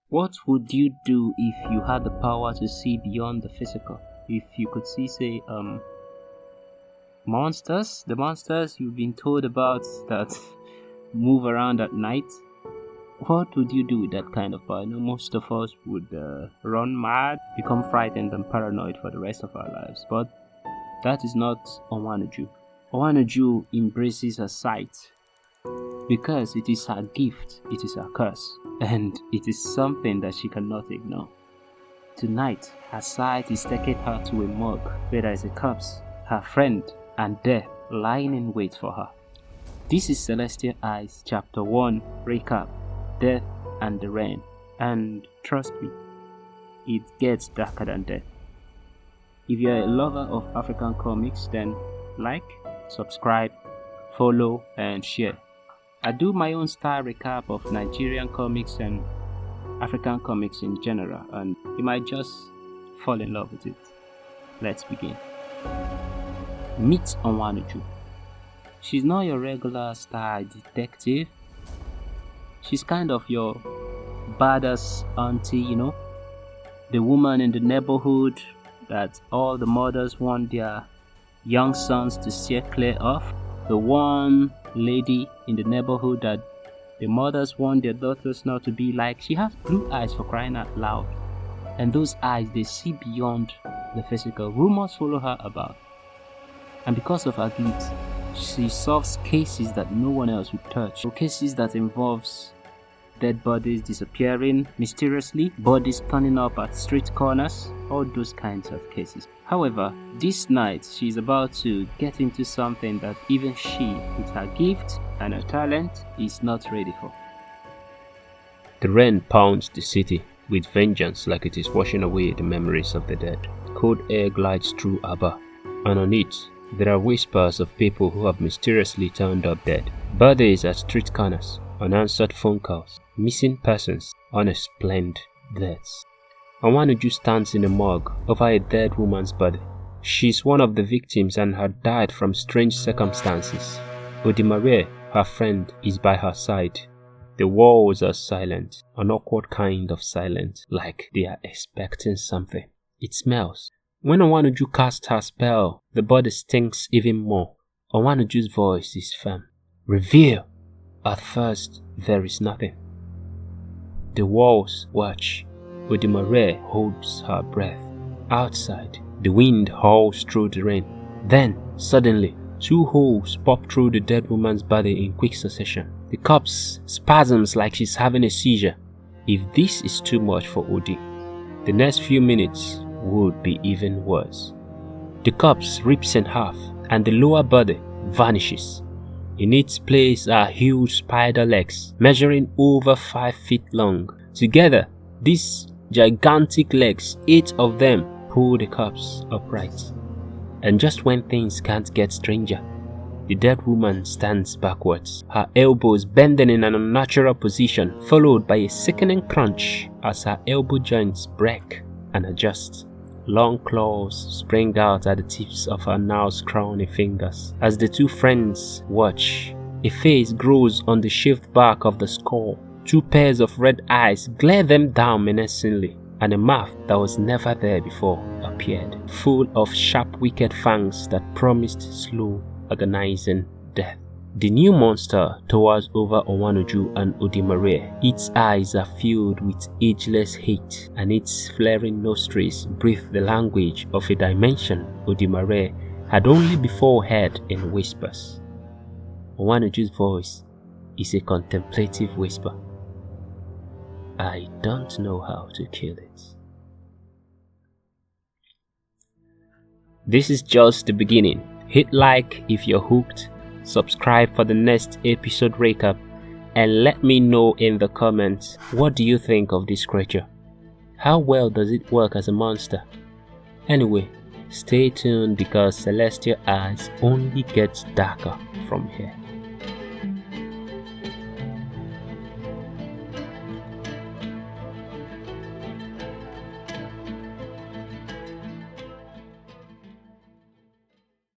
What would you do if you had the power to see beyond the physical? If you could see, say, monsters, the monsters you've been told about that move around at night, what would you do with that kind of power? I know most of us would run mad, become frightened and paranoid for the rest of our lives, but that is not Onwanuju. Onwanuju embraces her sight because it is her gift, it is her curse, and it is something that she cannot ignore. Tonight, her sight is taking her to a morgue where there is a corpse, her friend, and death lying in wait for her. This is Celestial Eyes Chapter 1 Recap, Death and the Rain, and trust me, it gets darker than death. If you're a lover of African comics, then like, subscribe, follow, and share. I do my own style recap of Nigerian comics and African comics in general, and you might just fall in love with it. Let's begin. Meet Onwanuju. She's not your regular style detective. She's kind of your badass auntie, the woman in the neighborhood that all the mothers want their young sons to steer clear of. The one lady in the neighborhood that the mothers want their daughters not to be like. She has blue eyes, for crying out loud. And those eyes, they see beyond the physical. Rumors follow her about. And because of her gifts, she solves cases that no one else would touch. Cases that involves dead bodies disappearing mysteriously, bodies turning up at street corners, all those kinds of cases. However, this night she's about to get into something that even she, with her gift and her talent, is not ready for. The rain pounds the city with vengeance like it is washing away the memories of the dead. Cold air glides through Abba, and on it, there are whispers of people who have mysteriously turned up dead. Birthdays at street corners, unanswered phone calls, missing persons, unexplained deaths. Onwanuju stands in a morgue over a dead woman's body. She's one of the victims and had died from strange circumstances. Odimare, her friend, is by her side. The walls are silent, an awkward kind of silence, like they are expecting something. It smells. When Onwanuju casts her spell, the body stinks even more. Onwanuju's voice is firm. Reveal! At first, there is nothing. The walls watch. Odimare holds her breath. Outside, the wind howls through the rain. Then, suddenly, two holes pop through the dead woman's body in quick succession. The corpse spasms like she's having a seizure. If this is too much for Odi, the next few minutes would be even worse. The corpse rips in half and the lower body vanishes. In its place are huge spider legs measuring over 5 feet long. Together, these gigantic legs, 8 of them, pull the corpse upright. And just when things can't get stranger, the dead woman stands backwards, her elbows bending in an unnatural position, followed by a sickening crunch as her elbow joints break and adjust. Long claws spring out at the tips of her now scrawny fingers. As the two friends watch, a face grows on the shaved back of the skull. 2 pairs of red eyes glare them down menacingly, and a mouth that was never there before appeared, full of sharp wicked fangs that promised slow, agonizing death. The new monster towers over Onwanuju and Odimare. Its eyes are filled with ageless hate, and its flaring nostrils breathe the language of a dimension Odimare had only before heard in whispers. Onwanuju's voice is a contemplative whisper. I don't know how to kill it. This is just the beginning. Hit like if you're hooked. Subscribe for the next episode recap, and let me know in the comments, what do you think of this creature? How well does it work as a monster? Anyway, stay tuned because Celestial Eyes only gets darker from here.